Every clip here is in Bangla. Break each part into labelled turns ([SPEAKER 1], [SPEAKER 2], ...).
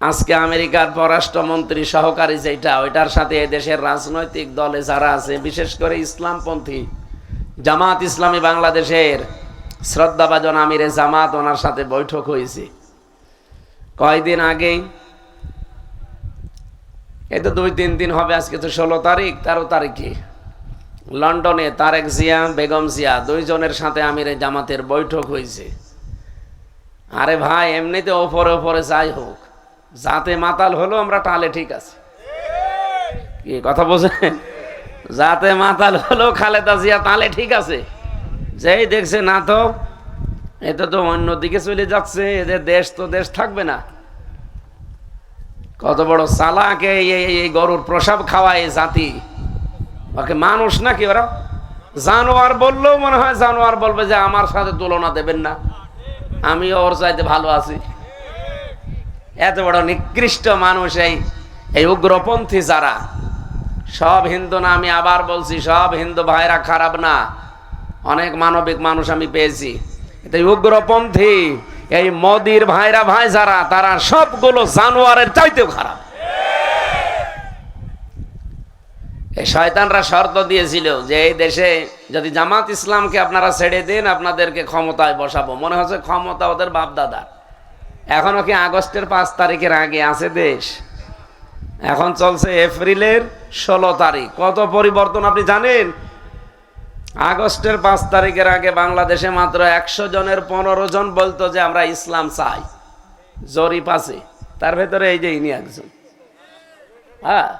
[SPEAKER 1] আজকে আমেরিকার পররাষ্ট্রমন্ত্রী সহকারী যেটা, ওইটার সাথে দেশের রাজনৈতিক দলে যারা আছে, বিশেষ করে ইসলামপন্থী জামাত ইসলামী বাংলাদেশের শ্রদ্ধাভাজন আমিরে জামাত, ওনার সাথে বৈঠক হয়েছে কয়দিন আগেই। এই তো 2-3 দিন হবে, আজকে তো 16 তারিখ, 13 তারিখে লন্ডনে তারেক জিয়া, বেগম জিয়া দুইজনের সাথে আমিরে জামাতের বৈঠক হয়েছে। আরে ভাই, এমনিতে ওপরে ওপরে যাই হোক, যাতে মাতাল হলো আমরা টালে, ঠিক আছে, কি কথা বোঝেন? যাতে মাতাল হলো খালেদা জিয়া তালে, ঠিক আছে। যেই দেখছে না তো এটা তো অন্যদিকে চলে যাচ্ছে, এদের দেশ তো দেশ থাকবে না। কত বড় চালাকে এই গরুর প্রসাব খাওয়ায় জাতি, ওকে মানুষ নাকি ওরা? জানোয়ার বললেও মনে হয় জানোয়ার বলবে যে আমার সাথে তুলনা দেবেন না, আমি ওর চাইতে ভালো আছি। এত বড় নিকৃষ্ট মানুষ এই উগ্রপন্থী যারা। সব হিন্দু না, আমি আবার বলছি, সব হিন্দু ভাইরা খারাপ না, অনেক মানবিক মানুষ আমি পেয়েছি। এই উগ্রপন্থী এই মোদির ভাইরা ভাই যারা, তারা সবগুলো জানোয়ারের চাইতেও খারাপ। এই শয়তানরা শর্ত দিয়েছিল যে এই দেশে যদি জামাত ইসলামকে আপনারা ছেড়ে দেন, আপনাদেরকে ক্ষমতায় বসাবো। মনে হচ্ছে ক্ষমতা ওদের বাপ দাদার। এখনো কি আগস্টের 5 তারিখের আগে আছে দেশ? এখন চলছে এপ্রিলের 16 তারিখ। কত পরিবর্তন আপনি জানেন? আগস্টের 5 তারিখের আগে বাংলাদেশে মাত্র 100 জনের 15 জন বলতো যে আমরা ইসলাম চাই, জরিপ আছে। তার ভেতরে এই যে ইনি একজন। হ্যাঁ,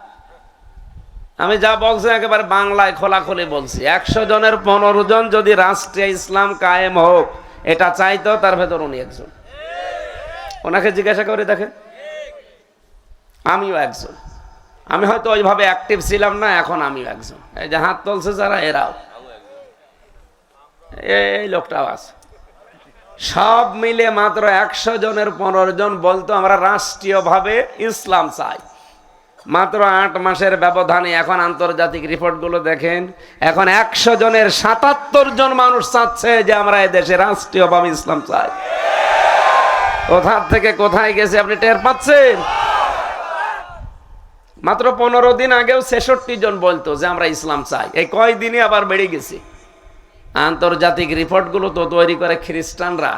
[SPEAKER 1] আমি যা বলছি একেবারে বাংলায় খোলাখুলি বলছি। 100 জনের 15 জন যদি রাষ্ট্রে ইসলাম কায়েম হোক এটা চাইতো, তার ভেতর উনি একজন। ওনাকে জিজ্ঞাসা করে দেখেন। আমিও একজন। আমি হয়তো ওইভাবে অ্যাক্টিভ ছিলাম না, এখন আমিও একজন। এই যে হাত তুলছে যারা, এরাও, এই লোকটাও আছে। সব মিলে মাত্র 100 জনের 15 জন বলতো আমরা রাষ্ট্রীয়ভাবে ইসলাম চাই। মাত্র 8 মাসের ব্যবধানে এখন আন্তর্জাতিক রিপোর্টগুলো দেখেন, এখন 100 জনের 77 জন মানুষ চাচ্ছে যে আমরা এই দেশে রাষ্ট্রীয়ভাবে ইসলাম চাই। কোথা থেকে কোথায় গেছে আপনি টের পাচ্ছেন? মাত্র 15 দিন আগেও 66 জন বলতো যে আমরা ইসলাম চাই। এই কয়দিনে আবার বেড়ে গেছে। আন্তর্জাতিক রিপোর্টগুলো তো তৈরি করে খ্রিস্টানরা।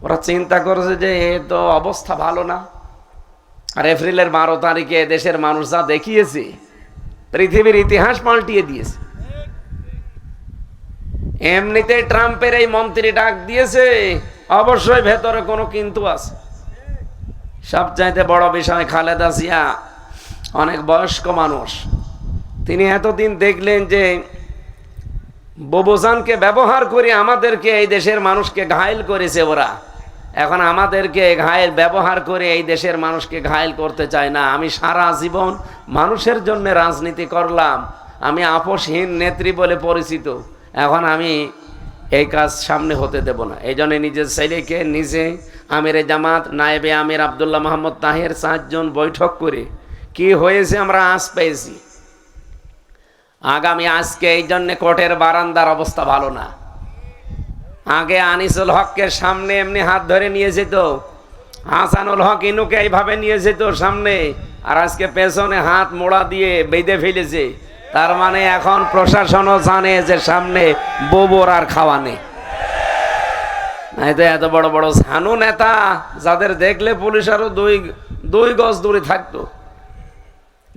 [SPEAKER 1] ওরা চিন্তা করেছে যে এ তো অবস্থা ভালো না। আর এপ্রিলের 12 তারিখে দেশের মানুষ যা দেখিয়েছে, পৃথিবীর ইতিহাস পাল্টিয়ে দিয়েছে। এমনিতে ট্রাম্পের এই মন্ত্রী ডাক দিয়েছে, অবশ্যই ভেতরে কোনো কিন্তু আছে। সবচাইতে বড় বিষয়, খালেদা জিয়া অনেক বয়স্ক মানুষ। তিনি এতদিন দেখলেন যে বোবোজানকে ব্যবহার করে আমাদেরকে, এই দেশের মানুষকে ঘায়েল করেছে ওরা। এখন আমাদেরকে ঘায়েল ব্যবহার করে এই দেশের মানুষকে ঘায়েল করতে চায় না। আমি সারা জীবন মানুষের জন্য রাজনীতি করলাম, আমি আপোষহীন নেত্রী বলে পরিচিত। এখন আমি এই কাজ সামনে হতে দেব না। এই জন্য নিজের ছেলেকে নিজে আমিরে জামাত, নায়েবে আমির আব্দুল্লাহ মোহাম্মদ তাহের 4 জন বৈঠক করে কি হয়েছে আমরা আজ পেয়েছি। আগামী আজকে এই জন্য কোর্টের বারান্দার অবস্থা ভালো না। আগে আনিসুল হককে সামনে এমনি হাত ধরে নিয়ে যেত, হাসানুল হক ইনুকে এইভাবে নিয়ে যেত সামনে, আর আজকে পেছনে হাত মোড়া দিয়ে বেঁধে ফেলেছে। তার মানে এখন প্রশাসনও জানে যে সামনে বোবর আর খাওয়া নেই। এত বড় বড় ঝানু নেতা যাদের দেখলে পুলিশ আরো দুই গজ দূরে থাকতো,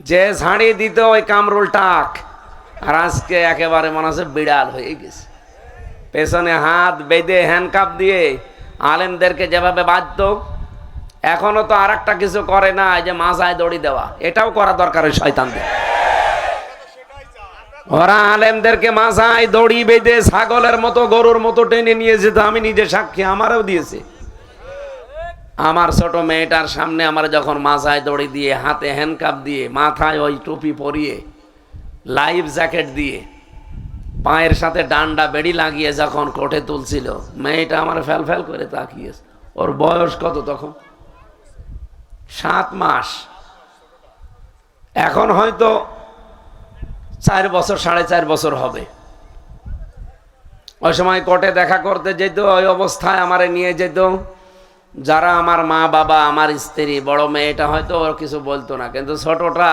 [SPEAKER 1] যে ঝাড়িয়ে দিত ওই কামরুল টাক, আর আজকে একেবারে মনে হচ্ছে বিড়াল হয়ে গেছে। পেছনে হাত বেঁধে হ্যান্ডকাপ দিয়ে আলেমদেরকে যেভাবে বাঁধত, এখনো তো আর একটা কিছু করে না, এই যে মাজায় দড়ি দেওয়া, এটাও করা দরকার ওই শয়তানদের। ওরা আলেমদেরকে মাজায় দড়ি বেঁধে ছাগলের মতো, গরুর মতো টেনে নিয়ে যেত। আমি নিজে সাক্ষী, আমারও দিয়েছে। আমার ছোট মেয়েটার সামনে আমার যখন মাজায় দড়ি দিয়ে, হাতে হ্যান্ডকাপ দিয়ে, মাথায় ওই টুপি পরিয়ে, লাইফ জ্যাকেট দিয়ে, পায়ের সাথে ডান্ডা বেড়ি লাগিয়ে যখন কোর্টে তুলছিল, মেয়েটা আমার ফ্যাল ফ্যাল করে তাকিয়েছে। ওর বয়স কত তখন? 7 মাস। এখন হয়তো 4 বছর, 4.5 বছর হবে। ওই সময় কোর্টে দেখা করতে যেত, ওই অবস্থায় আমারে নিয়ে যেত। যারা আমার মা বাবা, আমার স্ত্রী, বড় মেয়েটা হয়তো ওর কিছু বলতো না, কিন্তু ছোটটা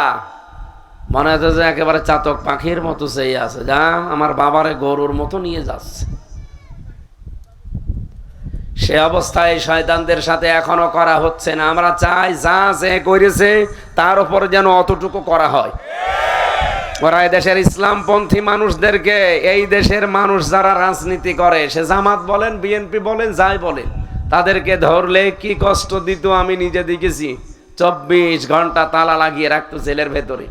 [SPEAKER 1] মনে হচ্ছে যে একেবারে চাতক পাখির মতো সেই আছে, যা আমার বাবারে গরুর মতো নিয়ে যাচ্ছে। সে অবস্থায় শয়তানদের সাথে এখনো করা হচ্ছে না। আমরা চাই যা যে করেছে তার উপর যেন অতটুকু করা হয়। ওরা এই দেশের ইসলামপন্থী মানুষদেরকে, এই দেশের মানুষ যারা রাজনীতি করে, সে জামাত বলেন, বিএনপি বলেন, যাই বলেন, তাদেরকে ধরলে কি কষ্ট দিত আমি নিজে দেখেছি। 24 ঘন্টা তালা লাগিয়ে রাখতো জেলের ভেতরে।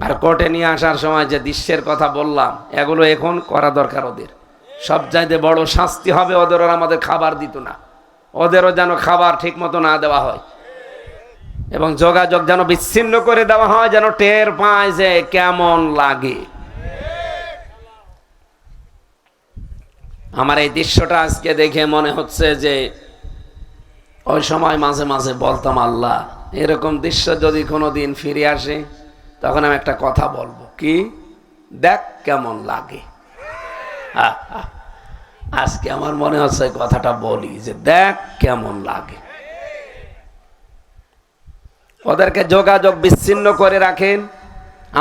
[SPEAKER 1] আর কোর্টে নিয়ে আসার সময় যে দৃশ্যের কথা বললাম, এগুলো এখন করা দরকার ওদের। সব চাইতে বড় শাস্তি হবে ওদের, আর আমাদের খাবার দিত না, ওদেরও যেন খাবার ঠিক মতো না দেওয়া হয়, এবং যোগাযোগ যেন বিচ্ছিন্ন করে দেওয়া হয়, যেন টের পায় যে কেমন লাগে। আমার এই দৃশ্যটা আজকে দেখে মনে হচ্ছে যে ওই সময় মাঝে মাঝে বলতাম, আল্লাহ এরকম দৃশ্য যদি কোনোদিন ফিরে আসে, তখন আমি একটা কথা বলবো, কি দেখ কেমন লাগে। আজকে আমার মনে হচ্ছে কথাটা বলি যে দেখ কেমন লাগে। ওদেরকে যোগাযোগ বিচ্ছিন্ন করে রাখেন।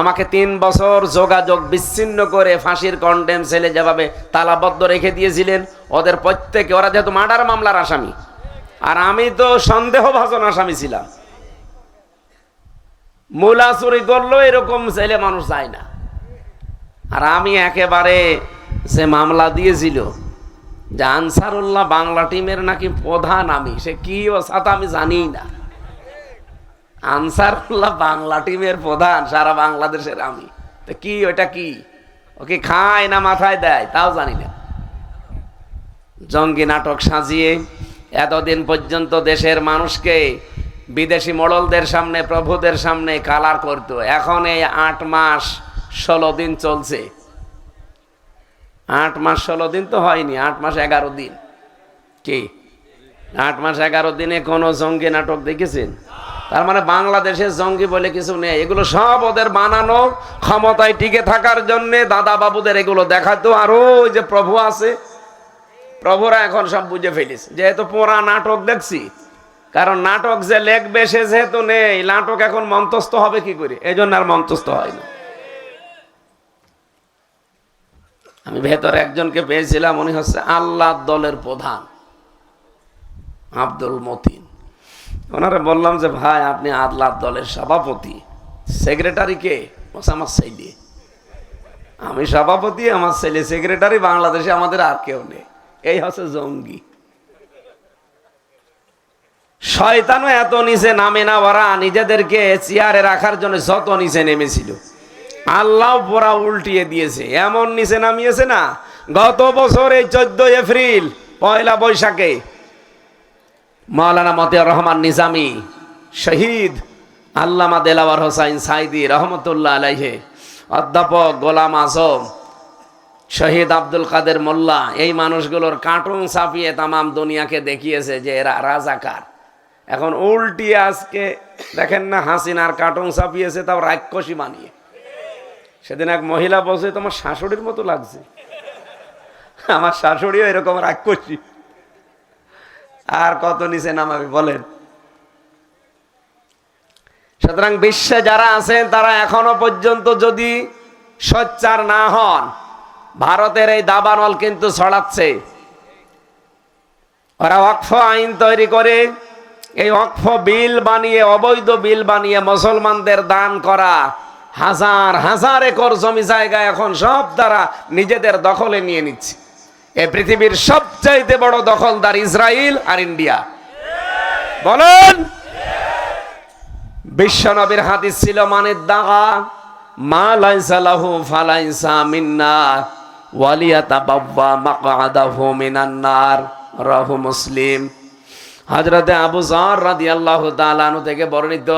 [SPEAKER 1] আমাকে 3 বছর যোগাযোগ বিচ্ছিন্ন করে ফাঁসির কন্ডেম সেলে যেভাবে তালাবদ্ধ রেখে দিয়েছিলেন, ওদের প্রত্যেকে, ওরা যেহেতু মার্ডার মামলার আসামি, আর আমি তো সন্দেহভাজন আসামি ছিলাম। মূলা চুরি করলো এরকম ছেলে মানুষ যায় না। আর আমি একেবারে সে মামলা দিয়েছিল যে আনসারুল্লাহ বাংলা টিমের নাকি প্রধান, আমি সে কি ও সাথে আমি জানি না। আনসারুল্লাহ বাংলা টিমের প্রধান সারা বাংলাদেশের, আমি তো কি ওটা কি, ওকে খায় না মাথায় দেয় তাও জানি না। জঙ্গি নাটক সাজিয়ে এতদিন পর্যন্ত দেশের মানুষকে বিদেশি মোড়লদের সামনে, প্রভুদের সামনে কালার করতো। এখন এই 8 মাস 16 দিন চলছে। 8 মাস 16 দিন তো হয়নি, 8 মাস 11 দিন। কি 8 মাস 11 দিনে কোনো জঙ্গি নাটক দেখেছেন? তার মানে বাংলাদেশে জঙ্গি বলে কিছু নেই, এগুলো সব ওদের বানানো, ক্ষমতায় টিকে থাকার জন্য দাদা বাবুদের এগুলো দেখাতো। আর ওই যে প্রভু আছে, প্রভুরা এখন সব বুঝে ফেলিস, যেহেতু পুরা নাটক দেখছি। কারণ নাটক যে লেখবে সে যেহেতু নেই, নাটক এখন মঞ্চস্থ হবে কি করে, এই জন্য আর মঞ্চস্থ হয় না। আমি ভেতরে একজনকে পেয়েছিলাম, উনি হচ্ছে আল্লাহ দলের প্রধান আব্দুল মতিন। ওনারা বললাম যে ভাই আপনি আল্লাহ দলের সভাপতি, সেক্রেটারি কে? আমার ছেলে। আমি সভাপতি, আমার ছেলে সেক্রেটারি, বাংলাদেশে আমাদের আর কেউ নেই। এই হচ্ছে জঙ্গি। শয়তানও এত নিচে নামে না, ওরা নিজেদেরকে চেয়ারে রাখার জন্য যত নিচে নেমেছিল, আল্লাহ পুরা উল্টিয়ে দিয়েছে, এমন নিচে নামিয়েছে না। গত বছর এই 14 এপ্রিল, পয়লা বৈশাখে মাওলানা মতিউর রহমান নিজামী শহীদ, আল্লামা দেলাওয়ার হোসাইন সাইদি রহমতুল্লাহ আলাইহি, অধ্যাপক গোলাম আজম, শহীদ আব্দুল কাদের মোল্লা, এই মানুষগুলোর কার্টুন ছাপিয়ে তামাম দুনিয়াকে দেখিয়েছে যে এরা রাজাকার। এখন উল্টিয়ে আজকে দেখেন না, হাসিনার কার্টুন ছাপিয়েছে, তাও রাক্ষসী বানিয়ে। সেদিন এক মহিলা বলছে তোমার শাশুড়ির মতো লাগছে। আমার শাশুড়িও এরকম রাক্ষসী। আর কত নিচে নামাবে বলেন? সুতরাং বিশ্বে যারা আছেন তারা এখনো পর্যন্ত যদি সোচ্চার না হন, ভারতের এই দাবানল কিন্তু ছড়াচ্ছে। ওরা ওয়াকফ আইন তৈরি করে, এই ওয়াকফ বিল বানিয়ে, অবৈধ বিল বানিয়ে মুসলমানদের দান করা হাজার হাজার একর জমি জায়গা এখন সব তারা নিজেদের দখলে নিয়ে নিচ্ছে। এই পৃথিবীর সবচাইতে বড় দখলদার ইসরায়েল আর ইন্ডিয়া। বলেন, বিশ্ব নবীর হাদিস ছিল, মানের দাগা মা লাইসা লাহু ফালাইসা মিন্না ওয়ালিয়াতাবাওয়া মাকআদাহু মিনান নার, রাহু মুসলিম। হযরতে আবু যর রাদিয়াল্লাহু তাআলা আনহু থেকে বর্ণিত,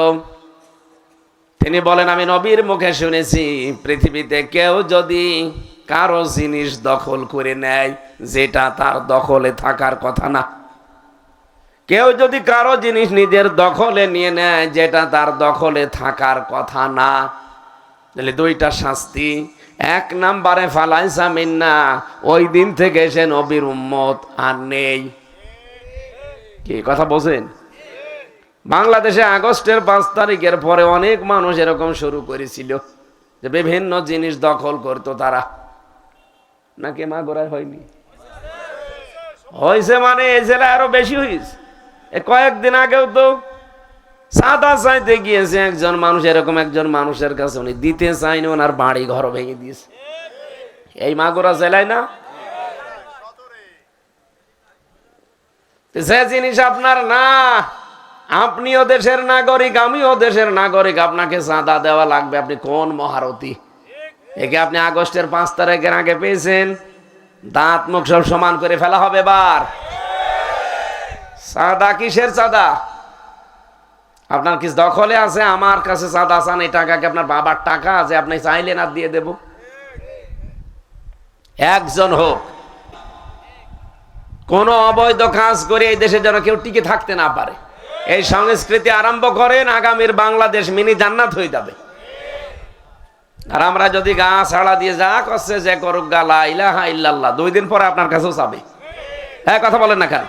[SPEAKER 1] তিনি বলেন, আমি নবীর মুখে শুনেছি, পৃথিবীতে কেউ যদি কারো জিনিস দখল করে নেয় যেটা তার দখলে থাকার কথা না, কেউ যদি কারো জিনিস নিজের দখলে নিয়ে নেয় যেটা তার দখলে থাকার কথা না, তাহলে 2টা শাস্তি। 1 নম্বরে ফালাইসা মিন্না, ওই দিন থেকে সে নবীর উম্মত আর নেই। কি কথা বোঝেন? বাংলাদেশে আগস্টের 5 তারিখের পরে অনেক মানুষ এরকম শুরু করেছিল যে বিভিন্ন জিনিস দখল করতো তারা, নাকি মা গোড়ায় হয়নি? হয়েছে, মানে এই জেলা আরো বেশি হয়েছে। কয়েকদিন আগেও তো চাঁদা চাইতে গিয়েছে একজন মানুষ, এরকম একজন মানুষের কাছে, উনি দিতে চাইনি, ওনার বাড়ি ঘর ভেঙে দিয়েছে। এই মাগুরা জেলায় না? যে জিনিস আপনার না, আপনিও দেশের নাগরিক, আমিও দেশের নাগরিক, আপনাকে চাঁদা দেওয়া লাগবে। আপনি কোন মহারথী? একে আপনি আগস্টের 5 তারিখের আগে পেয়েছেন, দাঁত মুখ সব সমান করে ফেলা হবে এবার। চাঁদা কিসের চাঁদা? আপনার কি দখলে আছে? আমার কাছে চাঁদা চান, এই টাকা কি আপনার বাবার টাকা আছে? আপনি চাইলেন আর দিয়ে দেব? একজন হোক কোন অবৈধ কাজ করে এই দেশে যেন কেউ টিকে থাকতে না পারে, এই সংস্কৃতি আরম্ভ করেন, আগামীর বাংলাদেশ মিনি জান্নাত হয়ে যাবে। আর আমরা যদি গা ছাড়া দিয়ে যা করছে যে করুক গা লা ইলাহা ইল্লাল্লাহ, 2 দিন পরে আপনার কাছেও যাবে। হ্যাঁ, কথা বলেন না কেন?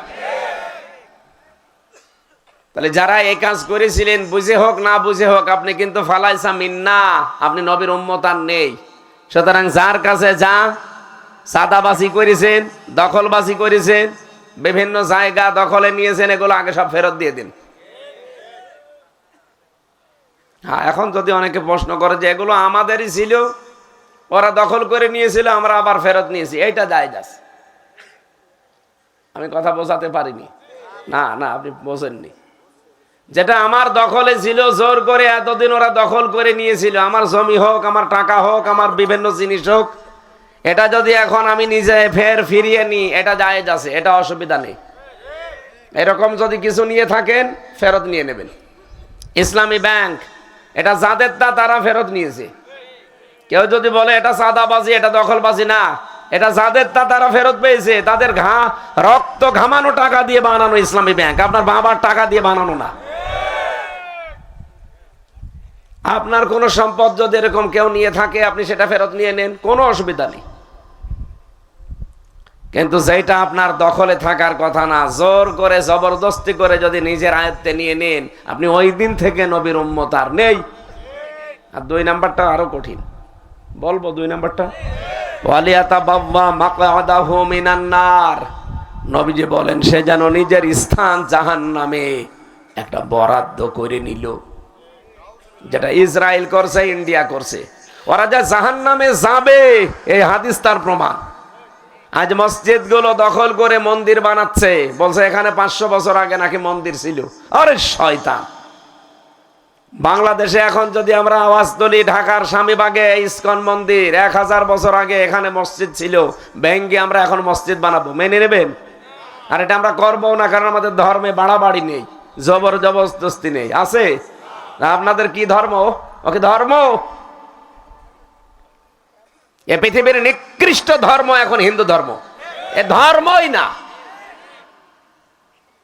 [SPEAKER 1] তাহলে যারা এই কাজ করেছিলেন, বুঝে হোক না বুঝে হোক, আপনি কিন্তু ফালাইসা মিন্না, আপনি নবীর উম্মত আর নেই। সুতরাং যার কাছে যা চাঁদাবাজি করেছেন, দখলবাজি করেছেন, বিভিন্ন জায়গা দখলে নিয়েছেন, এগুলো আগে সব ফেরত দিয়ে দিন। হ্যাঁ, এখন যদি অনেকে প্রশ্ন করে যে এগুলো আমাদেরই ছিল, ওরা দখল করে নিয়েছিল, আমরা আবার ফেরত নিয়েছি, এইটা জায়েজ আছে। আমি কথা বোঝাতে পারিনি? না না, আপনি বোঝেননি। যেটা আমার দখলে ছিল, জোর করে এতদিন ওরা দখল করে নিয়েছিল, আমার জমি হোক, আমার টাকা হোক, আমার বিভিন্ন জিনিস হোক, এটা যদি এখন আমি নিজে ফিরিয়ে নিই, এটা জায়েজ আছে, এটা অসুবিধা নেই। এরকম যদি কিছু নিয়ে থাকেন, ফেরত নিয়ে নেবেন। ইসলামী ব্যাংক, এটা যাদের তা তারা ফেরত নিয়েছে। কেউ যদি বলে এটা চাঁদাবাজি, এটা দখলবাজি, না, এটা যাদের তা তারা ফেরত পেয়েছে। তাদের রক্ত ঘামানো টাকা দিয়ে বানানো ইসলামী ব্যাংক, আপনার বাবার টাকা দিয়ে বানানো না। আপনার কোন সম্পদ যদি এরকম কেউ নিয়ে থাকে, আপনি সেটা ফেরত নিয়ে নেন, কোনো অসুবিধা নেই। কিন্তু যেটা আপনার দখলে থাকার কথা না, জোর করে জবরদস্তি করে যদি নিজের আয়ত্তে নিয়ে নেন, আপনি ওই দিন থেকে নবীর উম্মত আর নেই। আর 2 নাম্বারটা আরো কঠিন, বলবো 2 নাম্বারটা, ওয়ালিয়াতাবাওয়া মাকআদাহু মিনান নার। নবীজি বলেন, সে যেন নিজের স্থান জাহান্নামে একটা বরাদ্দ করে নিল। যেটা ইসরায়েল করছে, ইন্ডিয়া করছে, ওরা যা জাহান্নামে যাবে, এই হাদিস তার প্রমাণ। আজ মসজিদ গুলো দখল করে মন্দির বানাচ্ছে, বলছে এখানে 500 বছর আগে নাকি মন্দির ছিল। আরে শয়তান! বাংলাদেশে এখন যদি আমরা আওয়াজ তুলি, ঢাকার স্বামীবাগে ইসকন মন্দির, 1000 বছর আগে এখানে মসজিদ ছিল, ভেঙ্গে আমরা এখন মসজিদ বানাবো, মেনে নেবেন? আর এটা আমরা করবো না, কারণ আমাদের ধর্মে বাড়াবাড়ি নেই, জবরদস্তি নেই। আছে? আপনাদের কি ধর্ম? ওকে ধর্ম, এ পৃথিবীর নিকৃষ্ট ধর্ম এখন হিন্দু ধর্ম। এ ধর্মই না।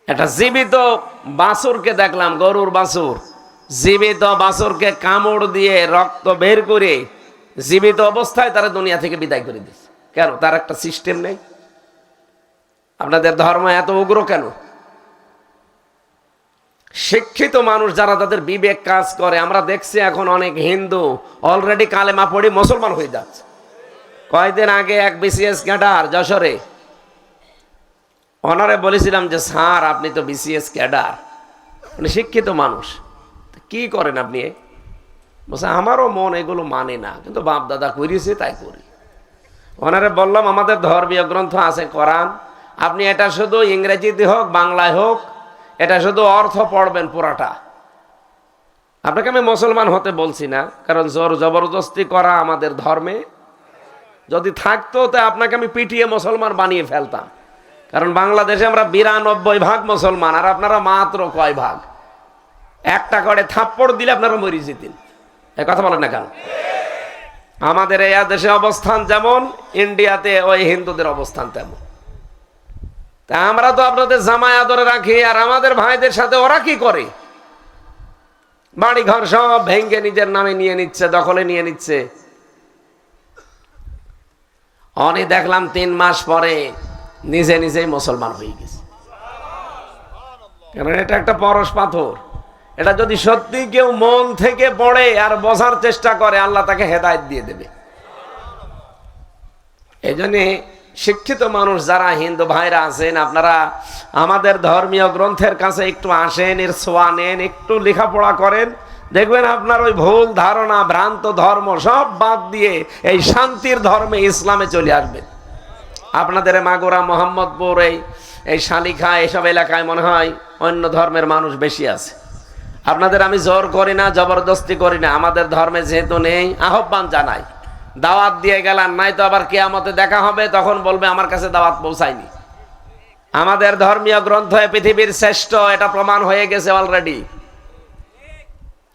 [SPEAKER 1] একটা জীবিত বাছুরকে দেখলাম, গরুর বাছুর, জীবিত বাছুরকে কামড় দিয়ে রক্ত বের করে জীবিত অবস্থায় তারা দুনিয়া থেকে বিদায় করে দিচ্ছে। কেন? তার একটা সিস্টেম নেই। আপনাদের ধর্ম এত উগ্র কেন? শিক্ষিত মানুষ যারা, তাদের বিবেক কাজ করে, আমরা দেখছি এখন অনেক হিন্দু অলরেডি কালেমা পড়ে মুসলমান হয়ে যাচ্ছে। কয়েকদিন আগে এক বিসিএস ক্যাডার যশোরে, ওনারে বলেছিলাম যে স্যার আপনি তো বিসিএস ক্যাডার, উনি শিক্ষিত মানুষ, কি করেন আপনি? বলছে আমারও মন এগুলো মানে না, কিন্তু বাপ দাদা করিয়েছে তাই করি। ওনারে বললাম আমাদের ধর্মীয় গ্রন্থ আছে কোরআন, আপনি এটা শুধু ইংরেজিতে হোক বাংলায় হোক, এটা শুধু অর্থ পড়বেন পুরাটা। আপনাকে আমি মুসলমান হতে বলছি না, কারণ জোর জবরদস্তি করা আমাদের ধর্মে যদি থাকতো, তা আপনাকে আমি পিটিয়ে মুসলমান বানিয়ে ফেলতাম। কারণ বাংলাদেশে আমরা 92% মুসলমান, আর আপনারা মাত্র কয় ভাগ? একটা করে থাপ্পড় দিলে আপনারা মরে যেতেন। এই কথা বলেন না কেন? আমাদের এই দেশে অবস্থান যেমন, ইন্ডিয়াতে ওই হিন্দুদের অবস্থান তেমন। তা আমরা তো আপনাদের জামায় আদরে রাখি, আর আমাদের ভাইদের সাথে ওরা কি করে? বাড়ি ঘর সব ভেঙ্গে নিজের নামে নিয়ে নিচ্ছে, দখলে নিয়ে নিচ্ছে। অনেক দেখলাম 3 মাস পরে নিজে নিজেই মুসলমান হয়ে গেছে। কারণ এটা একটা পরশ পাথর। এটা যদি সত্যি কেউ মন থেকে পড়ে আর বোঝার চেষ্টা করে, আল্লাহ তাকে হেদায়েত দিয়ে দেবে। এই জন্যে শিক্ষিত মানুষ যারা হিন্দু ভাইরা আছেন, আপনারা আমাদের ধর্মীয় গ্রন্থের কাছে একটু আসেন, এর ছোঁয়া নেন, একটু লেখাপড়া করেন, দেখবেন আপনার ওই ভুল ধারণা, ভ্রান্ত ধর্ম সব বাদ দিয়ে এই শান্তির ধর্মে, ইসলামে চলে আসবেন। আপনাদের মাগুরা, মোহাম্মদপুর, এই শালিখা, এইসব এলাকায় মনে হয় অন্য ধর্মের মানুষ বেশি আছে। আপনাদের আমি জোর করি না, জবরদস্তি করি না। আমাদের ধর্মে যেহেতু নেই, আহ্বান জানাই, দাওয়াত দিয়ে গেলাম, নাই তো আবার কিয়ামতে দেখা হবে, তখন বলবে আমার কাছে দাওয়াত পৌঁছায়নি। আমাদের ধর্মীয় গ্রন্থ পৃথিবীর শ্রেষ্ঠ, এটা প্রমাণ হয়ে গেছে অলরেডি।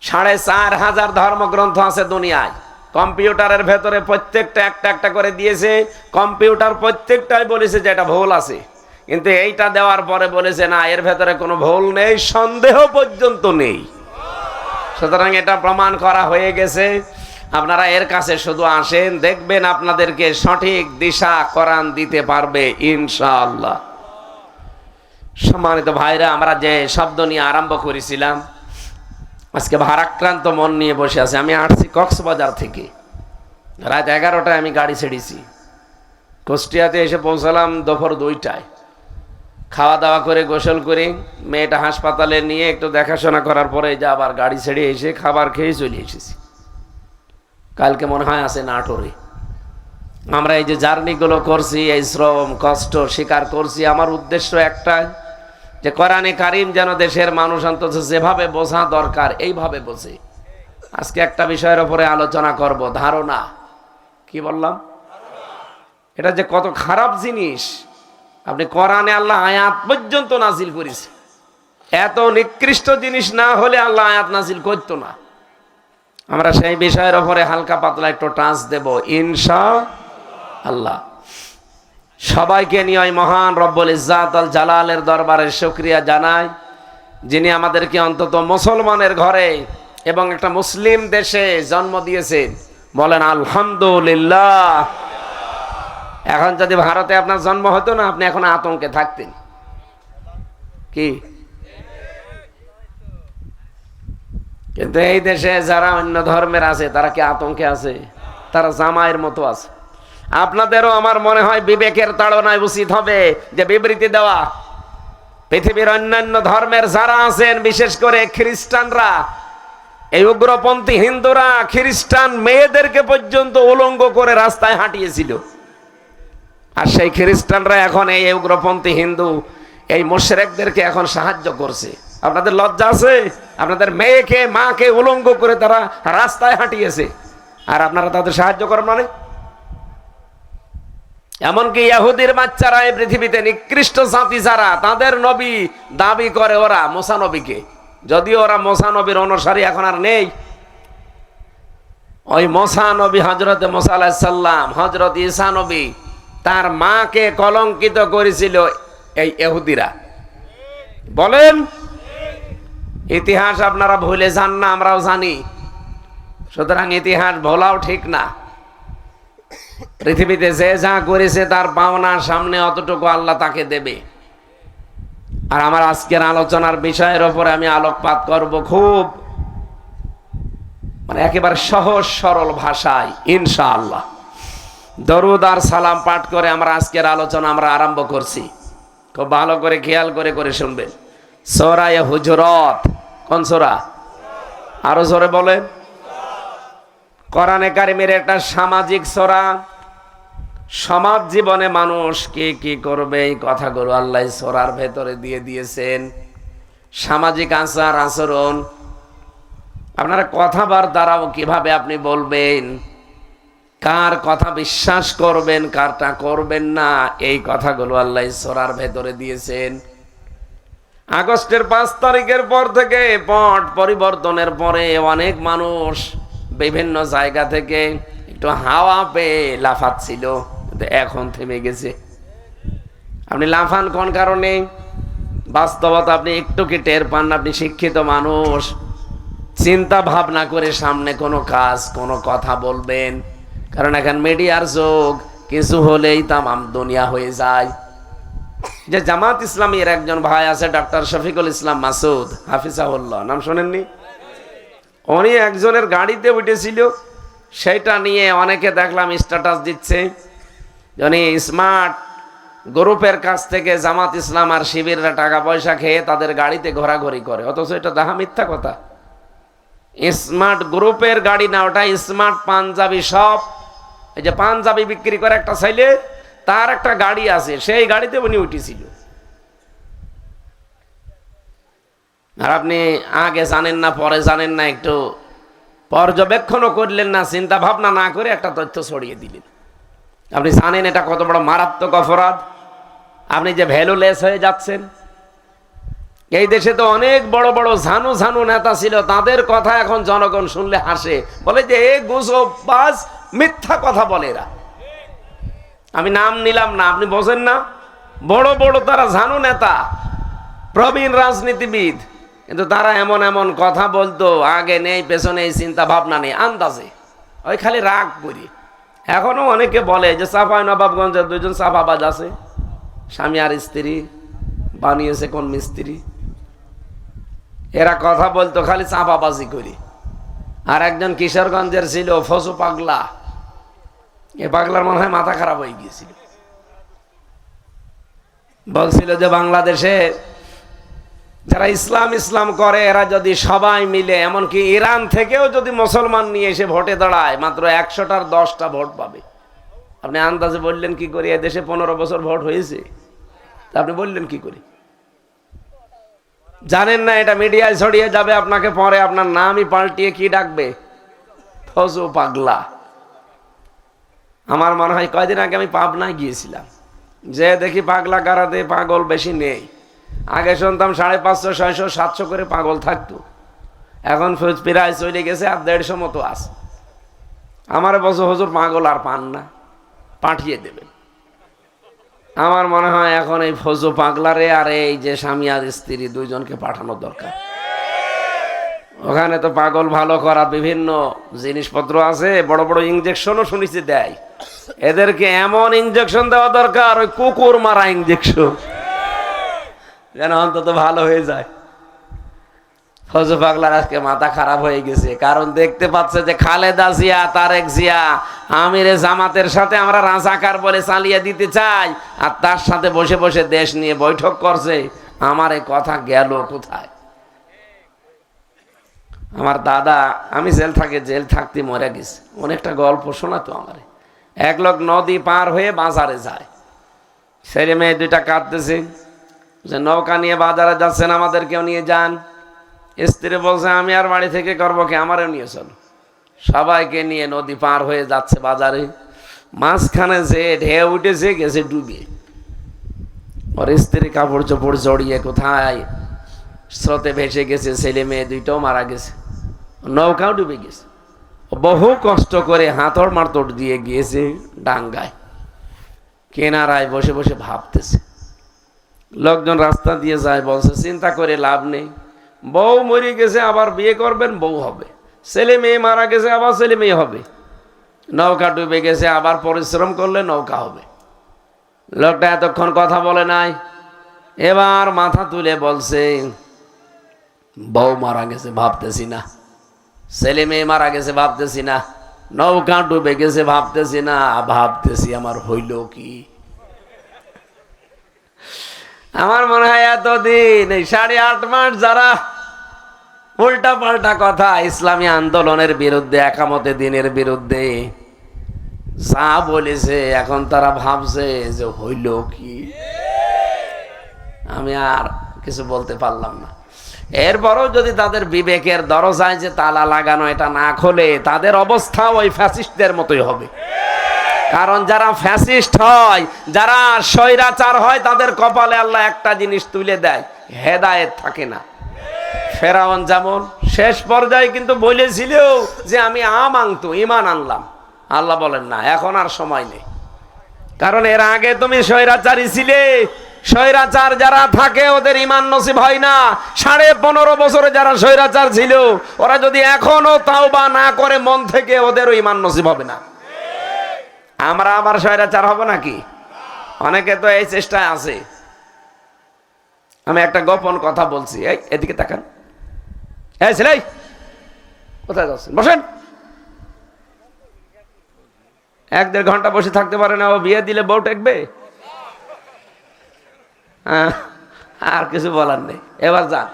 [SPEAKER 1] 4500 ধর্মগ্রন্থ আছে দুনিয়ায়। কম্পিউটারের ভেতরে প্রত্যেকটা একটা একটা করে দিয়েছে, কম্পিউটার প্রত্যেকটাই বলেছে যে এটা ভুল আছে, কিন্তু এইটা দেওয়ার পরে বলেছে না, এর ভেতরে কোনো ভুল নেই, সন্দেহ পর্যন্ত নেই। সুতরাং এটা প্রমাণ করা হয়ে গেছে। আপনারা এর কাছে শুধু আসেন, দেখবেন আপনাদেরকে সঠিক দিশা কোরআন দিতে পারবে ইনশাআল্লাহ। সম্মানিত ভাইরা, আমরা যে শব্দ নিয়ে আরম্ভ করেছিলাম, আজকে ভারাক্রান্ত মন নিয়ে বসে আছে। আমি আসছি কক্সবাজার থেকে, রাত 11টায় আমি গাড়ি ছেড়েছি। কুষ্টিয়াতে এসে পৌঁছালাম দুপুর 2টায়। খাওয়া দাওয়া করে গোসল করে মেয়েটা হাসপাতালে নিয়ে একটু দেখাশোনা করার পরে যে আবার গাড়ি ছেড়ে এসে খাবার খেয়ে চলে এসেছি। কালকে মনে হয় আছে নাটোরে। আমরা এই যে জার্নিগুলো করছি, এই শ্রম কষ্ট স্বীকার করছি, আমার উদ্দেশ্য একটাই, যে কোরআনে কারিম যেন দেশের মানুষ অন্তত যেভাবে বোঝা দরকার এইভাবে বোঝে। আজকে একটা বিষয়ের উপরে আলোচনা করব, ধারণা। কি বললাম? এটা যে কত খারাপ জিনিস। আপনি কোরআনে আল্লাহ আয়াত পর্যন্ত নাজিল করেছে। এত নিকৃষ্ট জিনিস না হলে আল্লাহ আয়াত নাজিল করতো না। আমরা সেই বিষয়ের উপরে হালকা পাতলা একটু টাচ দেব ইনশাআল্লাহ। সবাইকে নিয়ে ওই মহান রব্বুল ইজ্জাত আল জালালের দরবারে শুকরিয়া জানাই, যিনি আমাদেরকে অন্তত মুসলমানের ঘরে এবং একটা মুসলিম দেশে জন্ম দিয়েছেন। বলেন আলহামদুলিল্লাহ। এখন যদি ভারতে আপনার জন্ম হতো না, আপনি এখন আতঙ্কে থাকতেন। কি? কিন্তু এই দেশে যারা অন্য ধর্মের আছে, তারা কি আতঙ্কে আছে? তারা জামাইয়ের মতো আছে। আপনাদেরও আমার মনে হয় বিবেকের তাড়নায় উচিত হবে যে বিবৃতি দেওয়া। পৃথিবীর অন্যান্য ধর্মের যারা আছেন, বিশেষ করে খ্রিস্টানরা, এই উগ্রপন্থী হিন্দুরা খ্রিস্টান মেয়েদেরকে পর্যন্ত উলঙ্গ করে রাস্তায় হাঁটিয়েছিল। আর সেই খ্রিস্টানরা এখন এই উগ্রপন্থী হিন্দু, এই মুশরিকদেরকে এখন সাহায্য করছে। আপনাদের লজ্জা আছে? আপনাদের মেয়েকে, মাকে উলঙ্গ করে তারা রাস্তায় হাঁটিয়েছে, আর আপনারা তাদের সাহায্য করেন মানে? এমনকি ইহুদির বাচ্চারা এই পৃথিবীতে নিকৃষ্ট জাতি যারা, তাদের নবী দাবি করে ওরা মুসা নবীকে, যদিও ওরা মুসা নবীর অনুসারী এখন আর নেই। ওই মুসা নবী, হযরত মুসা আলাইহিস সালাম, হযরত ঈসা নবী, তার মাকে কলঙ্কিত করেছিল এই ইহুদিরা। বলেন, ইতিহাস আপনারা ভুলে যান না, আমরাও জানি। সুতরাং ইতিহাস ভোলাও ঠিক না। পৃথিবীতে যে যা করেছে তার পাওনা সামনে অতটুকু আল্লাহ তাকে দেবে। আর আমার আজকের আলোচনার বিষয়ের উপরে আমি আলোকপাত করব খুব একেবারে সহজ সরল ভাষায় ইনশাআল্লাহ। দরুদ আর সালাম পাঠ করে আমরা আজকের আলোচনা আমরা আরম্ভ করছি। খুব ভালো করে খেয়াল করে শুনবেন। সূরা হুজুরাত। কোন সূরা? আরো জোরে বলেন। কোরআনে কারিমের একটা সামাজিক সূরা। সমাজ জীবনে মানুষ কি কি করবে এই কথাগুলো আল্লাহ সূরার ভেতরে দিয়ে দিয়েছেন। সামাজিক আচার আচরণ, আপনারা কথাবার্তারাও কিভাবে আপনি বলবেন, কার কথা বিশ্বাস করবেন, কারটা করবেন না, এই কথাগুলো আল্লাহ সূরার ভেতরে দিয়েছেন। আগস্টের 5 তারিখের পর থেকে পট পরিবর্তনের পরে অনেক মানুষ বিভিন্ন জায়গা থেকে একটু হাওয়া পেয়ে লাফাচ্ছিল, কিন্তু এখন থেমে গেছে। আপনি লাফান কোন কারণে? বাস্তবতা আপনি একটু কি টের পান না? আপনি শিক্ষিত মানুষ, চিন্তা ভাবনা করে সামনে কোনো কাজ, কোনো কথা বলবেন। কারণ এখন মিডিয়ার যুগ, কিছু হলেই তামাম দুনিয়া হয়ে যায়। যে জামাত ইসলামীর একজন ভাই আছে ডক্টর শফিকুল ইসলাম মাসুদ হাফিজাহুল্লাহ, নাম শোনেননি? উনি একজনের গাড়িতে উঠেছিল, সেটা নিয়ে অনেকে দেখলাম স্ট্যাটাস দিচ্ছে। উনি স্মার্ট গ্রুপের কাছ থেকে জামাত ইসলাম আর শিবিররা টাকা পয়সা খেয়ে তাদের গাড়িতে ঘোরাঘুরি করে, অথচ এটা দেখা মিথ্যা কথা। স্মার্ট গ্রুপের গাড়ি না, ওটা স্মার্ট পাঞ্জাবি শপ। এই যে পাঞ্জাবি বিক্রি করে একটা ছেলে, তার একটা গাড়ি আছে, সেই গাড়িতে উনি উঠেছিল। আর আপনি আগে জানেন না, পরে জানেন না, একটু পর্যবেক্ষণও করলেন না, চিন্তা ভাবনা না করে একটা তথ্য ছড়িয়ে দিলেন। আপনি জানেন এটা কত বড় মারাত্মক অপরাধ? আপনি যে ভ্যালুলেস হয়ে যাচ্ছেন। এই দেশে তো অনেক বড় বড় ঝানু ঝানু নেতা ছিল, তাদের কথা এখন জনগণ শুনলে হাসে, বলে যে এ গুজববাজ, মিথ্যা কথা বলে এরা। আমি নাম নিলাম না, আপনি বোঝেন না? বড় বড় তারা ঝানু নেতা, প্রবীণ রাজনীতিবিদ, কিন্তু তারা এমন এমন কথা বলতো, আগে নেই পেছনে এই চিন্তা ভাবনা নেই, আন্দাজে, ওই খালি রাগ করি। এখনো অনেকে বলে যে চাঁপাই নবাবগঞ্জের দুইজন চাপাবাজ আছে, স্বামী আর স্ত্রী, বানিয়েছে কোন মিস্ত্রি। এরা কথা বলতো খালি চাঁপাবাজি করি। আর একজন কিশোরগঞ্জের ছিল ফসু পাগলা, এ পাগলার মনে হয় মাথা খারাপ হয়ে গিয়েছিল। বলছিল যে বাংলাদেশে যারা ইসলাম ইসলাম করে এরা যদি সবাই মিলে, এমনকি ইরান থেকেও যদি মুসলমান নিয়ে এসে ভোটে দাঁড়ায়, মাত্র 100টার 10টা ভোট পাবে। আপনি আন্দাজে বললেন কি করে? এদেশে 15 বছর ভোট হয়েছে, আপনি বললেন কি করে? জানেন না? এটা মিডিয়ায় ছড়িয়ে যাবে, আপনাকে পরে আপনার নামই পাল্টিয়ে কি ডাকবে? ফজু পাগলা। আমার মনে হয় কয়দিন আগে আমি পাবনায় গিয়েছিলাম, যে দেখি পাগলা গারাতে পাগল বেশি নেই। আগে শুনতাম 550, 600, 700 করে পাগল থাকতো, এখন প্রায় চলে গেছে আর 150 মতো আছে। আমার বছর হুজুর পাগল আর পান না, পাঠিয়ে দেবেন। আমার মনে হয় এখন এই ফজু পাগলারে আর এই যে স্বামী আর স্ত্রী দুইজনকে পাঠানো দরকার। ওখানে তো পাগল ভালো করা বিভিন্ন জিনিসপত্র আছে, বড় বড় ইঞ্জেকশনও শুনেছি দেয়। এদেরকে এমন ইঞ্জেকশন দেওয়া দরকার, ওই কুকুর মারা ইঞ্জেকশন, যেন অন্তত ভালো হয়ে যায়। ফজু পাগলার আজকে মাথা খারাপ হয়ে গেছে, কারণ দেখতে পাচ্ছে যে খালেদা জিয়া, তারেক জিয়া, আমিরে জামাতের সাথে আমরা রাজাকার বলে চালিয়ে দিতে চাই, আর তার সাথে বসে বসে দেশ নিয়ে বৈঠক করছে। আমার এই কথা গেল কোথায়? আমার দাদা, আমি জেল থাকতে মরে গেছে, অনেকটা গল্প শোনাতো আমার। এক লোক নদী পার হয়ে বাজারে যায়, ছেলে মেয়ে দুইটা কাঁদতেছে যে নৌকা নিয়ে বাজারে যাচ্ছেন, আমাদেরকেও নিয়ে যান। স্ত্রী বলছে আমি আর বাড়ি থেকে করবো কি, আমারও নিয়ে চলো। সবাইকে নিয়ে নদী পার হয়ে যাচ্ছে বাজারে। মাঝখানে যে ঢেউ উঠেছে, গেছে ডুবে। ওর স্ত্রী কাপড় চোপড় জড়িয়ে কোথায় স্রোতে ভেসে গেছে, ছেলে মেয়ে দুইটাও মারা গেছে, নৌকাও ডুবে গেছে। বহু কষ্ট করে হাতড় মারতড় দিয়ে গিয়েছে ডাঙ্গায়, কেনারায় বসে বসে ভাবতেছে। লোকজন রাস্তা দিয়ে যায়, বলছে চিন্তা করে লাভ নেই, বউ মরে গেছে, আবার বিয়ে করবেন, বউ হবে। ছেলে মেয়ে মারা গেছে, আবার ছেলে মেয়ে হবে। নৌকা ডুবে গেছে, আবার পরিশ্রম করলে নৌকা হবে। লোকটা এতক্ষণ কথা বলে নাই, এবার মাথা তুলে বলছে বউ মারা গেছে ভাবতেছি না, ছেলে মেয়ে মারা গেছে ভাবতেছি না, নৌকা ডুবে গেছে ভাবতেছি না, ভাবতেছি আমার হইল কি। আমার মনে হয় এতদিন এই 8.5 মাস যারা উল্টা পাল্টা কথা ইসলামী আন্দোলনের বিরুদ্ধে, একামতে দিনের বিরুদ্ধে যা বলেছে, এখন তারা ভাবছে যে হইল কি। আমি আর কিছু বলতে পারলাম না। এরপরও যদি তাদের বিবেকের দরজায় যে তালা লাগানো এটা না খোলে, তাদের অবস্থা ওই ফ্যাসিস্টদের মতোই হবে। কারণ যারা ফ্যাসিস্ট হয়, যারা স্বৈরাচার হয়, তাদের কপালে আল্লাহ একটা জিনিস তুলে দেয়, হেদায়েত থাকে না। ফেরাউন যেমন শেষ পর্যায়ে কিন্তু বলেছিল যে আমি ঈমান আনলাম, আল্লাহ বলেন না, এখন আর সময় নেই। কারণ এর আগে তুমি স্বৈরাচারী ছিলে। স্বৈরাচার যারা থাকে ওদের ঈমান নসিব হয় না। 15.5 বছরে যারা স্বৈরাচার ছিল, ওরা যদি এখনো তাওবা না করে মন থেকে, ওদেরও ঈমান নসিব হবে না। আমরা আবার স্বৈরাচার হব নাকি? অনেকে তো এই চেষ্টায় আছে। আমি একটা গোপন কথা বলছি, এই এদিকে তাকান, এই ছেলে কোথায় যাচ্ছেন, বসেন। 1-1.5 ঘন্টা বসে থাকতে পারে না, ও বিয়ে দিলে বউ টেকবে? আর কিছু বলার নেই, এবার যান,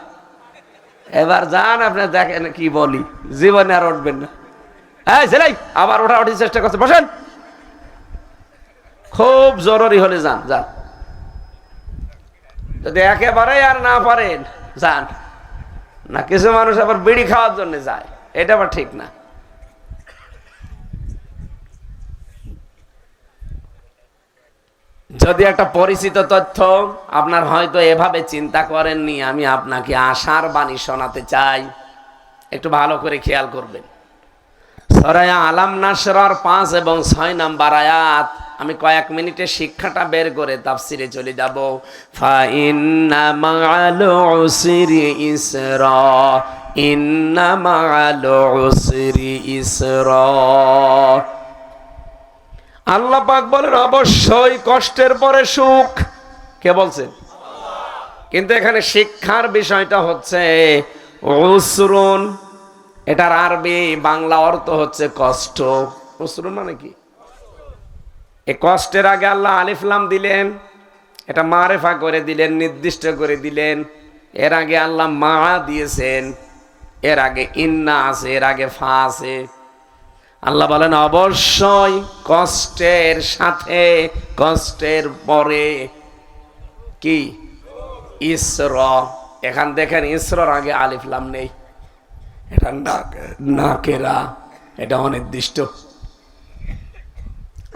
[SPEAKER 1] এবার যান, আপনি দেখেন কি বলি, জীবনে আর উঠবেন না। এই ছেলে আবার ওঠাউঠি চেষ্টা করছে, বসেন। খুব জরুরি হলে যান, যান। যদি একেবারে আর না পারেন যান না। কিছু মানুষ আবার বিড়ি খাওয়ার জন্য যায়, এটা আবার ঠিক না। যদি একটা পরিচিত তথ্য আপনার হয়তো এভাবে চিন্তা করেননি, আমি আপনাকে আশার বাণী শোনাতে চাই, একটু ভালো করে খেয়াল করবেন। সূরা আলাম নাশরার 5 এবং 6 নাম্বার আয়াত, আমি কয়েক মিনিটে শিক্ষাটা বের করে তাফসিরে চলে যাব। ফা ইন্না মা'আল উসরি ইসরা, ইন্না মা'আল উসরি ইসরা। আল্লাহ পাক বলেন অবশ্যই কষ্টের পরে সুখ। কে বলছেন? কিন্তু এখানে শিক্ষার বিষয়টা হচ্ছে উসরুন, এটার আরবি বাংলা অর্থ হচ্ছে কষ্ট। উসরুন মানে কি? এই কষ্টের আগে আল্লাহ আলিফ লাম দিলেন, এটা মারেফা করে দিলেন, নির্দিষ্ট করে দিলেন। এর আগে আল্লাহ মা দিয়েছেন, এর আগে ইন্না আছে, এর আগে ফা আছে। আল্লাহ বলেন অবশ্যই কষ্টের সাথে, কষ্টের পরে কি ইসর। এখান দেখেন ইসরর আগে আলিফ লাম নেই, এটা নাকেরা, এটা অনির্দিষ্ট।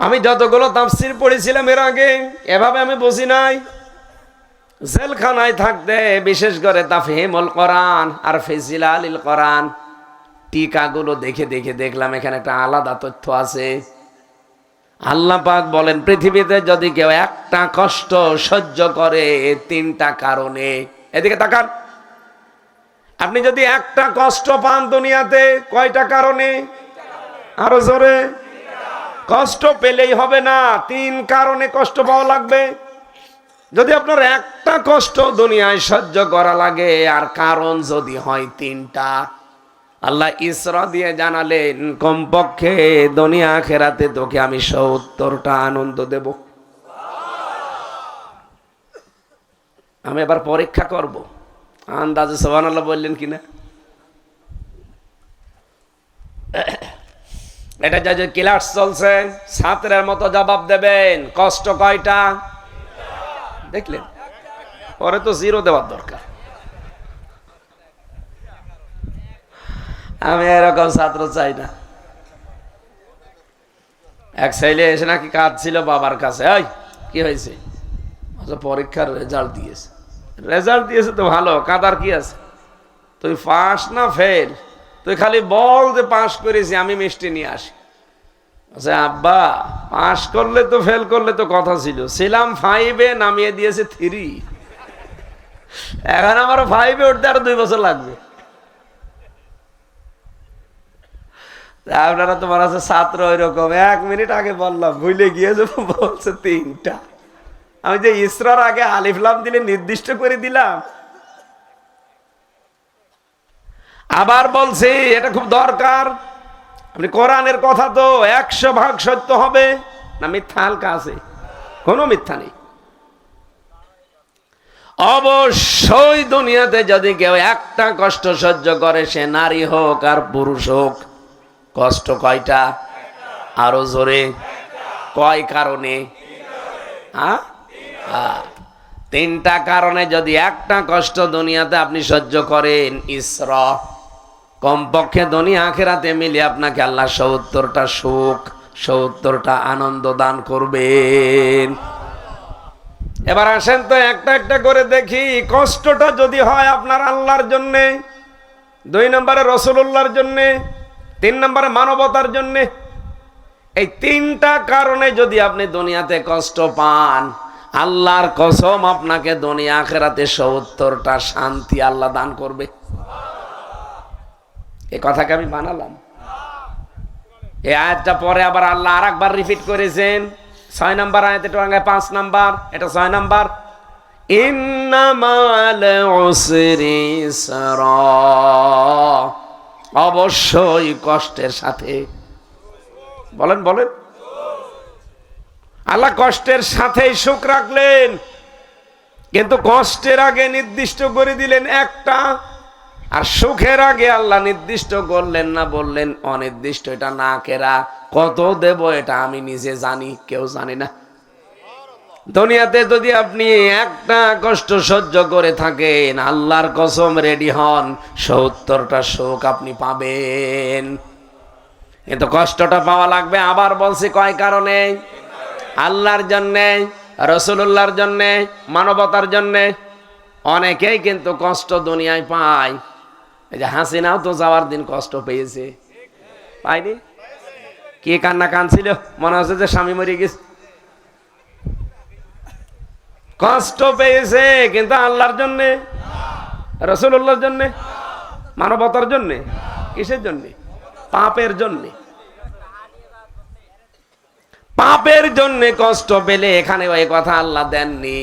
[SPEAKER 1] আমি যতগুলো তাফসীর পড়েছিলাম এর আগে, এভাবে আমি বুঝি নাই। জেলখানায় থাকতে বিশেষ করে তাফহিমুল কোরআন আর ফিজিলালিল কোরআন টিকাগুলো দেখে দেখে দেখলাম এখানে একটা আলাদা তথ্য আছে। আল্লাহ পাক বলেন পৃথিবীতে যদি কেউ একটা কষ্ট সহ্য করে 3টা কারণে, এদিকে তাকান, আপনি যদি একটা কষ্ট পান দুনিয়াতে কয়টা কারণে? আরো জোরে। কষ্ট পেলেই হবে না, 3 কারণে কষ্ট পাওয়া লাগবে। যদি আপনার একটা কষ্ট দুনিয়ায় সহ্য করা লাগে, আর কারণ যদি হয় 3টা, আল্লাহ ইসরা দিয়ে জানালেন কমপক্ষে দুনিয়া আখিরাতে তোকে আমি 70টা আনন্দ দেব। আমি এবার পরীক্ষা করব, আন্দাজে সুবহানাল্লাহ বললেন কিনা। এটা যে ক্লাস চলছে, ছাত্রের মতো জবাব দেবেন। কষ্ট কয়টা? দেখলেন, পরে তো 0 দেওয়ার দরকার। আমি এরকম ছাত্র চাই না। এক ছেলে এসে নাকি কাঁদছিল বাবার কাছে, এই কি হয়েছে? পরীক্ষার রেজাল্ট দিয়েছে। রেজাল্ট দিয়েছে তো ভালো, কাঁদার কি আছে? তুই পাস না ফেল, তুই খালি বল যে পাস করেছি, আমি মিষ্টি নিয়ে আসি। আচ্ছা আব্বা, পাস করলে তো ফেল করলে তো কথা ছিল, ছিলাম 5-এ, নামিয়ে দিয়েছে 3। এখন আমার 5-এ উঠতে আরো 2 বছর লাগবে। আপনারা তোমার আছে ছাত্র ওইরকম, 1 মিনিট আগে বললাম ভুলে গিয়েছে, বলছে 3টা। আমি যে ইসরার আগে আলিফ লাম দিলে নির্দিষ্ট করে দিলাম। আবার বলছি এটা খুব দরকার। আপনি কোরআনের কথা তো 100% সত্য হবে না, মিথ্যা হালকা আছে? কোনো মিথ্যা নেই। অবশ্যই দুনিয়াতে যদি কেউ একটা কষ্ট সহ্য করে, সে নারী হোক আর পুরুষ হোক, কষ্ট কয়টা? আরো জোরে। কয় কারণে? 3টা কারণে যদি একটা কষ্ট দুনিয়াতে আপনি সহ্য করেন, ইসরা, কমপক্ষে দুনিয়া আখিরাতে মিলে আপনাকে আল্লাহ 70টা সুখ, 70টা আনন্দ দান করবেন। এবার আসেন তো একটা একটা করে দেখি। কষ্টটা যদি হয় আপনার আল্লাহর জন্যে, 2 নম্বরে রাসূলুল্লাহর জন্যে, 3 নম্বরে মানবতার জন্যে, এই 3টা কারণে যদি আপনি দুনিয়াতে কষ্ট পান, আল্লাহর কসম আপনাকে দুনিয়া আখিরাতে 70টা শান্তি আল্লাহ দান করবে। এই কথাকে আমি বানালাম। এই আয়াতটা পরে আবার আল্লাহ আরেকবার রিপিট করেছেন 6 নম্বর আয়াতে, 5 নাম্বার, এটা 6 নাম্বার। ইন্না মা'আল উসরি ইসরা, অবশ্যই কষ্টের সাথে। বলেন বলেন, আল্লাহ কষ্টের সাথেই সুখ রাখলেন, কিন্তু কষ্টের আগে নির্দিষ্ট করে দিলেন একটা, আর সুখের আগে আল্লাহ নির্দিষ্ট করলেন না, বললেন অনির্দিষ্ট। এটা না কেরা কত দেব এটা আমি নিজে জানি, কেউ জানি না। দুনিয়াতে যদি আপনি একটা কষ্ট সহ্য করে থাকেন, আল্লাহর কসম রেডি হন, ৭০টা সুখ আপনি পাবেন। কিন্তু কষ্টটা পাওয়া লাগবে, আবার বলছি কয় কারণে? আল্লাহর জন্যে, রাসূলুল্লাহর জন্যে, মানবতার জন্যে। অনেকেই কিন্তু কষ্ট দুনিয়ায় পায়। এই যে হাসিনাও তো যাওয়ার দিন কষ্ট পেয়েছে, পায়নি? কি কান্না কানছিল, মনে হচ্ছে যে স্বামী মরে গেছে। কষ্ট পেয়েছে, কিন্তু আল্লাহর জন্যে, রাসূলুল্লাহর জন্যে, মানবতার জন্যে। কিসের জন্যে? পাপের জন্যে। পাপের জন্যে কষ্ট পেলে এখানে ওই কথা আল্লাহ দেননি।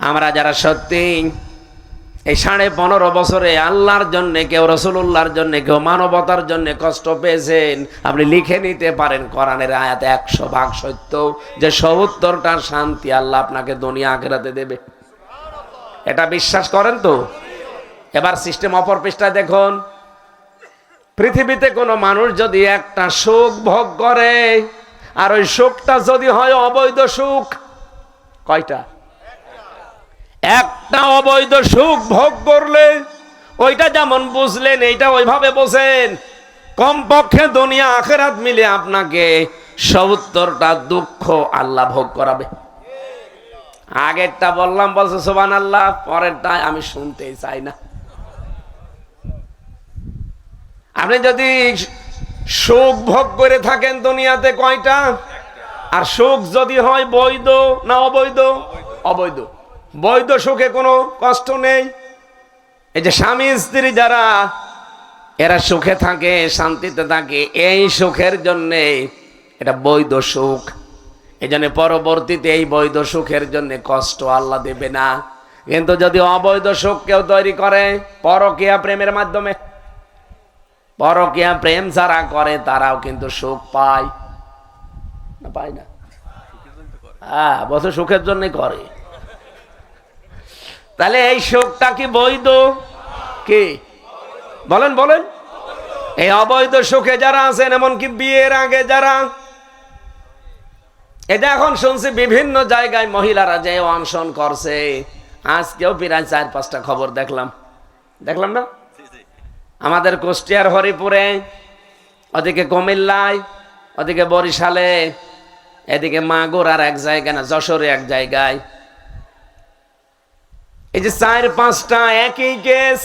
[SPEAKER 1] আমরা যারা সত্যি এই 15.5 বছরে আল্লাহর জন্য, কেউ রাসূলুল্লাহর জন্য, কেউ মানবতার জন্য কষ্ট পেয়েছেন, আপনি লিখে নিতে পারেন কোরআনের আয়াত 100% সত্য, যে ৭০টা শান্তি আল্লাহ আপনাকে দুনিয়া আখিরাতে দেবে। এটা বিশ্বাস করেন তো? এবার সিস্টেম অপর পৃষ্ঠায় দেখুন, পৃথিবীতে কোনো মানুষ যদি একটা সুখ ভোগ করে, আর ওই সুখটা যদি হয় অবৈধ সুখ, কয়টা? একটা অবৈধ সুখ ভোগ করলে ওইটা যেমন বুঝলেন, এইটা ওইভাবে বোঝেন। কমপক্ষে দুনিয়া আখিরাত মিলে আপনাকে ৭০টা দুঃখ আল্লাহ ভোগ করাবে। আগেরটা বললাম, বলছে সুবহানাল্লাহ, পরেরটা আমি শুনতেই চাই না। আপনি যদি সুখ ভোগ করে থাকেন দুনিয়াতে কয়টা? আর সুখ যদি হয় বৈধ না অবৈধ? অবৈধ। বৈধ সুখে কোনো কষ্ট নেই। এই যে স্বামী স্ত্রী যারা, এরা সুখে থাকে, শান্তিতে থাকে, এই সুখের জন্যে, এটা বৈধ সুখ। এই জন্য পরবর্তীতে এই বৈধ সুখের জন্য কষ্ট আল্লাহ দেবে না। কিন্তু যদি অবৈধ সুখ কেউ তৈরি করে পরকীয়া প্রেমের মাধ্যমে, পরকীয়া প্রেম যারা করে তারাও কিন্তু সুখ পায় না? পায় না? হ্যাঁ, বছর সুখের জন্য করে। তাহলে এই সুখটা কি বৈধ? কি বলেন বলেন? এই অবৈধ সুখে যারা আছেন, এমনকি বিয়ের আগে যারা, এটা এখন শুনছি বিভিন্ন জায়গায় মহিলারা যে অনশন করছে। আজকেও প্রায় 4-5টা খবর দেখলাম না? আমাদের কুষ্টিয়ার হরিপুরে, ওদিকে কুমিল্লায়, ওদিকে বরিশালে, এদিকে মাগুরার এক জায়গায়, না যশোরে এক জায়গায়, এই যে 4-5টা একই কেস।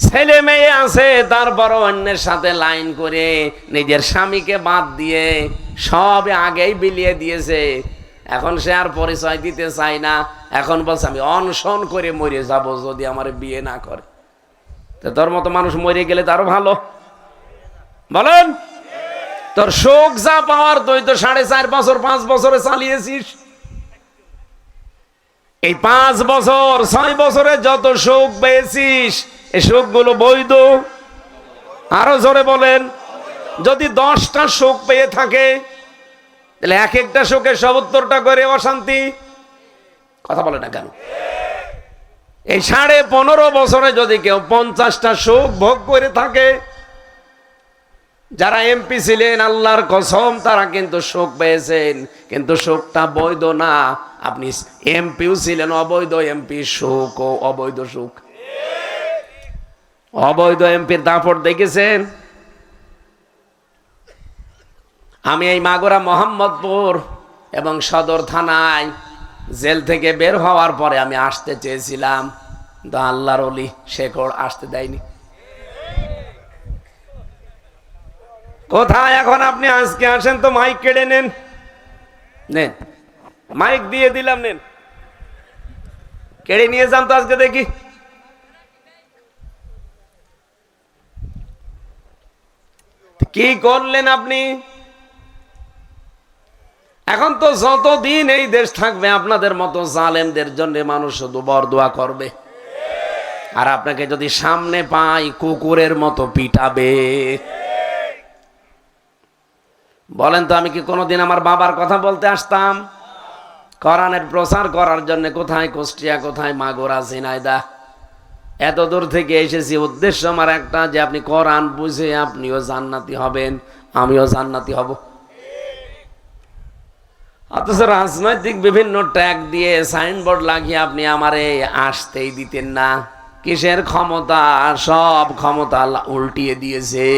[SPEAKER 1] ছেলে মেয়ে আছে, তারপর অন্যের সাথে লাইন করে নিজের স্বামীকে বাদ দিয়ে সব আগেই বিলিয়ে দিয়েছে। এখন সে আর পরিচয় দিতে চায় না। এখন বলছে আমি অনশন করে মরে যাব যদি আমার বিয়ে না করে। তো তোর মতো মানুষ মরে গেলে তারও ভালো। বলেন, তোর সুখ যা পাওয়ার তুই তো 4.5 বছর 5 বছরে চালিয়েছিস। এই 5 বছর 6 বছরে যত সুখ পেয়েছিস, এই সুখগুলো বৈধ? আরো জোরে বলেন। যদি 10টা সুখ পেয়ে থাকে, তাহলে এক একটা সুখে ৭০টা করে অশান্তি। কথা বলে না কেন? এই 15.5 বছরে যদি কেউ 50টা সুখ ভোগ করে থাকে, যারা এমপি ছিলেন আল্লাহর কসম তারা কিন্তু সুখ পেয়েছেন, কিন্তু সুখটা বৈধ না। আপনি এমপিও ছিলেন, অবৈধ এমপি সুখ ও অবৈধ সুখ। অবৈধ এমপির দাপট দেখেছেন? আমি এই মাগুরা মোহাম্মদপুর এবং সদর থানায় জেল থেকে বের হওয়ার পরে আমি আসতে চেয়েছিলাম, কিন্তু আল্লাহর ওলি শেখর আসতে দেয়নি। কোথায় এখন আপনি আজকে আসেন তো মাইক কেড়ে নেন, নেন মাইক দিয়ে দিলাম, নেন কেড়ে নিয়ে যান তো আজকে দেখি। কি করলেন আপনি? এখন এখন তো যতদিন এই দেশ থাকবে আপনাদের মতো জালেমদের জন্য মানুষ শুধু বরদোয়া করবে, আর আপনাকে যদি সামনে পাই কুকুরের মতো পিটাবে। বলেন তো, আমি কি কোনোদিন আমার বাবার কথা বলতে আসতাম? কোরআনের প্রচার করার জন্য কোথায় কুষ্টিয়া, কোথায় মাগুরা, ঝিনাইদহ, এত দূর থেকে এসেছি। উদ্দেশ্য আমার একটা, যে আপনি কোরআন বুঝে আপনিও জান্নাতি হবেন, আমিও জান্নাতি হব। অথচ রাজনৈতিক বিভিন্ন ট্যাগ দিয়ে সাইনবোর্ড লাগিয়ে আপনি আমারে আসতেই দিতেন না। কিসের ক্ষমতা? সব ক্ষমতা আল্লাহ উল্টিয়ে দিয়েছে।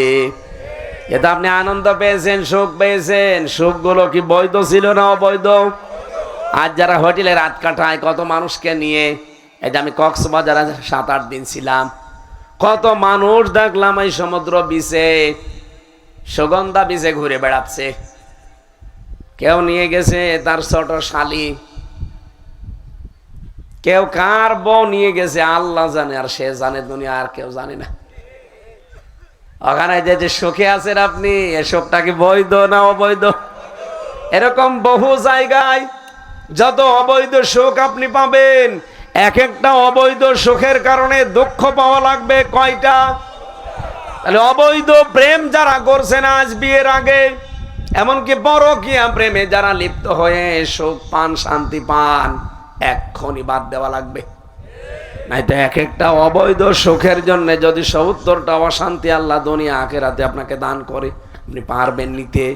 [SPEAKER 1] এতে আপনি আনন্দ পেয়েছেন, সুখ পেয়েছেন। সুখগুলো কি বৈধ ছিল না অবৈধ? আজ যারা হোটেলে রাত কাটায় কত মানুষকে নিয়ে, এই যে আমি কক্সবাজারে 7-8 দিন ছিলাম, কত মানুষ দেখলাম এই সমুদ্র বিচে, সুগন্ধা বিচে ঘুরে বেড়াচ্ছে। কেউ নিয়ে গেছে তার ছোট শালি, কেউ কার বউ নিয়ে গেছে আল্লাহ জানে, আর সে জানে, দুনিয়া আর কেউ জানে না। ওখানে যে সুখে আছেন আপনি, এ সুখটা কি বৈধ না অবৈধ? এরকম বহু জায়গায় যত অবৈধ সুখ আপনি পাবেন, এক একটা অবৈধ সুখের কারণে দুঃখ পাওয়া লাগবে কয়টা? তাহলে অবৈধ প্রেম যারা করছেন আজ বিয়ের আগে, এমনকি পরকীয়া প্রেমে যারা লিপ্ত হয়ে সুখ পান, শান্তি পান, এক্ষুনি বাদ দেওয়া লাগবে। নাই তো এক একটা অবৈধ সুখের জন্য যদি 70টা অশান্তি আল্লাহ দুনিয়া আখিরাতে আপনাকে দান করে, আপনি পারবেন নিতে?